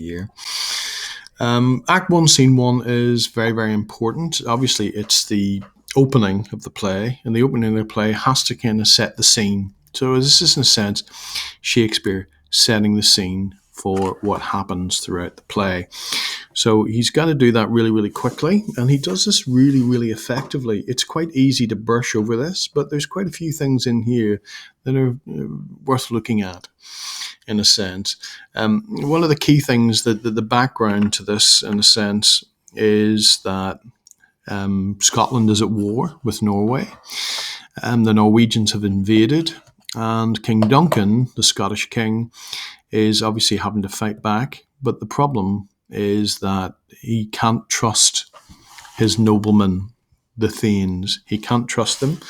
year. Act 1, Scene 1 is very, very important. Obviously, it's the opening of the play, and the opening of the play has to kind of set the scene. So this is, in a sense, Shakespeare setting the scene for what happens throughout the play. So he's got to do that really, really quickly, and he does this really, really effectively. It's quite easy to brush over this, but there's quite a few things in here that are worth looking at, in a sense. One of the key things that the background to this, in a sense, is that Scotland is at war with Norway. The Norwegians have invaded, and King Duncan, the Scottish king, is obviously having to fight back. But the problem is that he can't trust his noblemen, the Thanes. He can't trust them.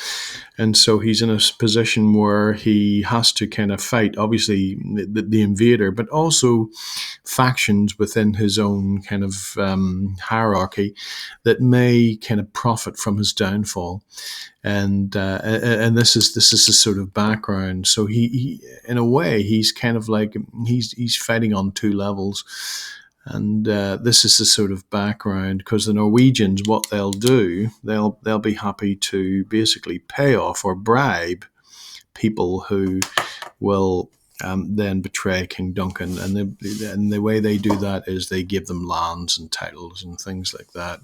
And so he's in a position where he has to kind of fight, obviously, the invader, but also factions within his own kind of hierarchy that may kind of profit from his downfall. And this is the sort of background. So he in a way, he's kind of like he's fighting on two levels. And this is the sort of background, because the Norwegians, what they'll do, they'll be happy to basically pay off or bribe people who will then betray King Duncan. And the way they do that is they give them lands and titles and things like that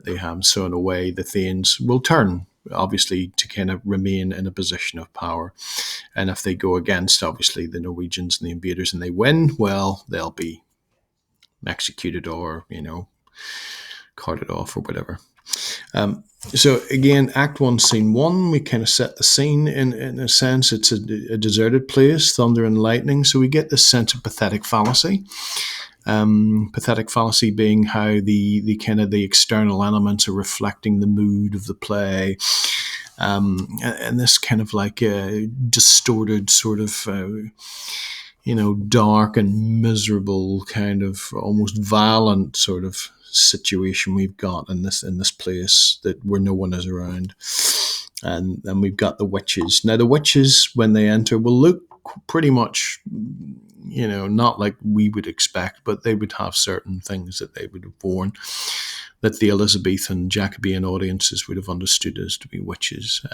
they have. So in a way, the Thanes will turn, obviously, to kind of remain in a position of power. And if they go against, obviously, the Norwegians and the invaders and they win, well, they'll be executed or, carted off or whatever. So again, Act 1, Scene 1, we kind of set the scene in a sense. It's a deserted place, thunder and lightning. So we get this sense of pathetic fallacy. Pathetic fallacy being how the kind of the external elements are reflecting the mood of the play. And this kind of like a distorted sort of dark and miserable kind of almost violent sort of situation we've got in this place where no one is around. And we've got the witches. Now the witches, when they enter, will look pretty much, not like we would expect, but they would have certain things that they would have worn that the Elizabethan Jacobean audiences would have understood as to be witches.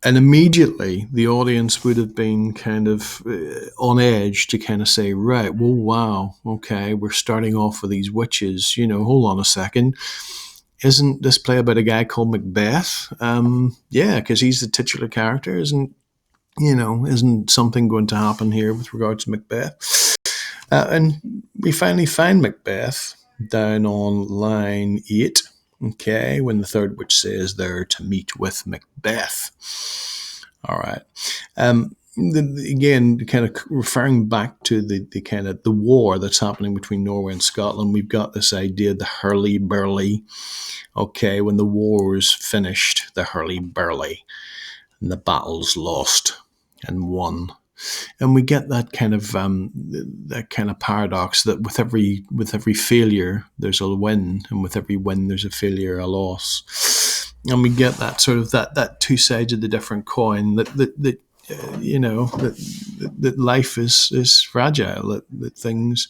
And immediately the audience would have been kind of on edge to kind of say, right, well, wow, okay, we're starting off with these witches, hold on a second. Isn't this play about a guy called Macbeth? Yeah, because he's the titular character. Isn't something going to happen here with regards to Macbeth? And we finally find Macbeth down on line 8. Okay, when the third witch says they're to meet with Macbeth. All right. Again, kind of referring back to the kind of the war that's happening between Norway and Scotland, we've got this idea, the hurly-burly. Okay, when the war is finished, the hurly-burly, and the battle's lost and won. And we get that kind of paradox that with every failure there's a win, and with every win there's a failure, a loss. And we get that sort of that two sides of the different coin. That life is fragile. That things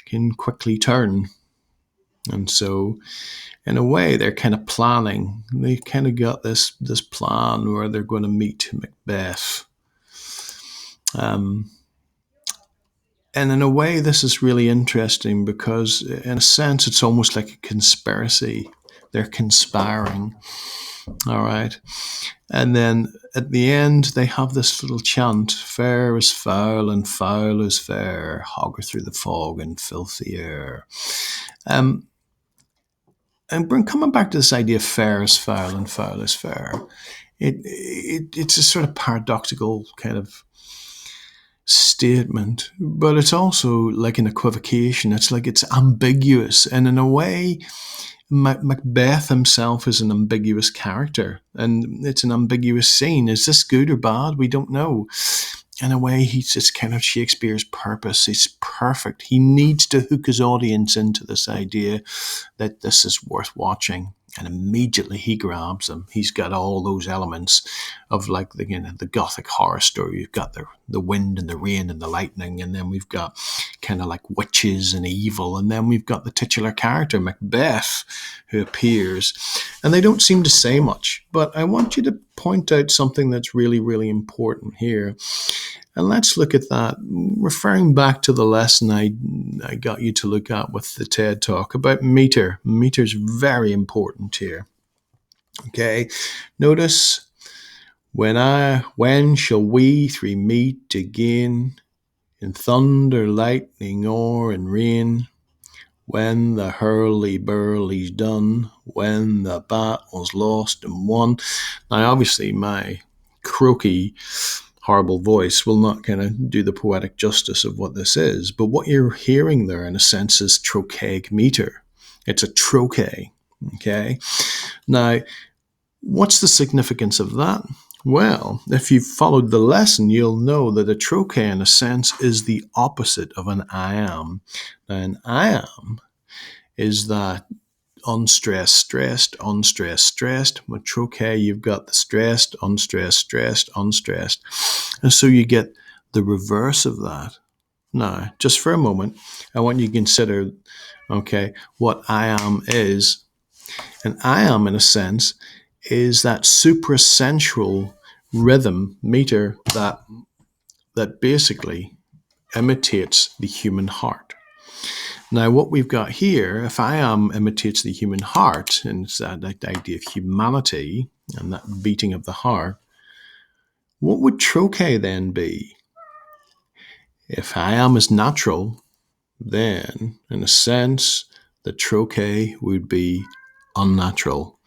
can quickly turn. And so, in a way, they're kind of planning. They kind of got this plan where they're going to meet Macbeth. And in a way, this is really interesting because, in a sense, it's almost like a conspiracy. They're conspiring. All right. And then at the end, they have this little chant, fair is foul and foul is fair, hogger through the fog and filthy air. And coming back to this idea of fair is foul and foul is fair, it's a sort of paradoxical kind of statement, but it's also like an equivocation. It's like it's ambiguous, and in a way, Macbeth himself is an ambiguous character, and it's an ambiguous scene. Is this good or bad? We don't know. In a way, it's kind of Shakespeare's purpose. It's perfect. He needs to hook his audience into this idea that this is worth watching. And immediately he grabs them. He's got all those elements of like the Gothic horror story. You've got the wind and the rain and the lightning, and then we've got kind of like witches and evil, and then we've got the titular character, Macbeth, who appears, and they don't seem to say much, but I want you to point out something that's really, really important here. And let's look at that, referring back to the lesson I got you to look at with the TED Talk about meter. Meter's very important here. Okay, notice, when shall we three meet again, in thunder, lightning, or in rain? When the hurly-burly's done, when the battle's lost and won. Now, obviously, my croaky, horrible voice will not kind of do the poetic justice of what this is, but what you're hearing there, in a sense, is trochaic meter. It's a trochee, okay? Now, what's the significance of that? Well, if you've followed the lesson, you'll know that a trochee, in a sense, is the opposite of an iamb. Now, an iamb is that unstressed, stressed, unstressed, stressed. With trochee, you've got the stressed, unstressed, stressed, unstressed. And so you get the reverse of that. Now, just for a moment, I want you to consider, okay, what iamb is. An iamb, in a sense, is that suprasensual rhythm meter that basically imitates the human heart. Now, what we've got here, if iamb imitates the human heart, and it's that idea of humanity and that beating of the heart, what would trochee then be? If iamb is natural, then, in a sense, the trochee would be unnatural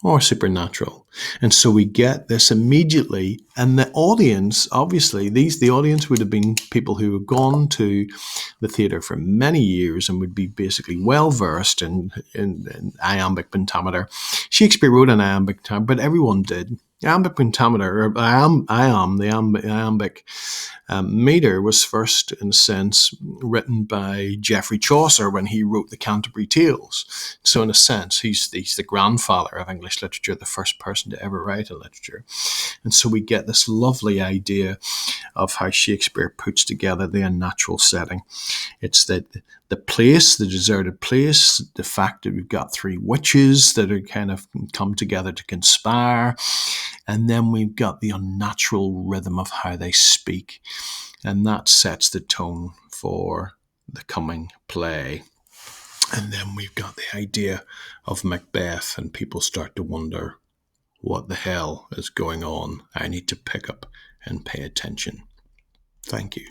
or supernatural. And so we get this immediately, and the audience, obviously, the audience would have been people who had gone to the theatre for many years and would be basically well versed in iambic pentameter. Shakespeare wrote an iambic pentameter, but everyone did. Iambic pentameter, or the iambic meter, was first, in a sense, written by Geoffrey Chaucer when he wrote the Canterbury Tales. So, in a sense, he's the grandfather of English literature, the first person to ever write a literature. And so we get this lovely idea of how Shakespeare puts together the unnatural setting. It's that the place, the deserted place, the fact that we've got three witches that are kind of come together to conspire, and then we've got the unnatural rhythm of how they speak, and that sets the tone for the coming play. And then we've got the idea of Macbeth, and people start to wonder, what the hell is going on? I need to pick up and pay attention. Thank you.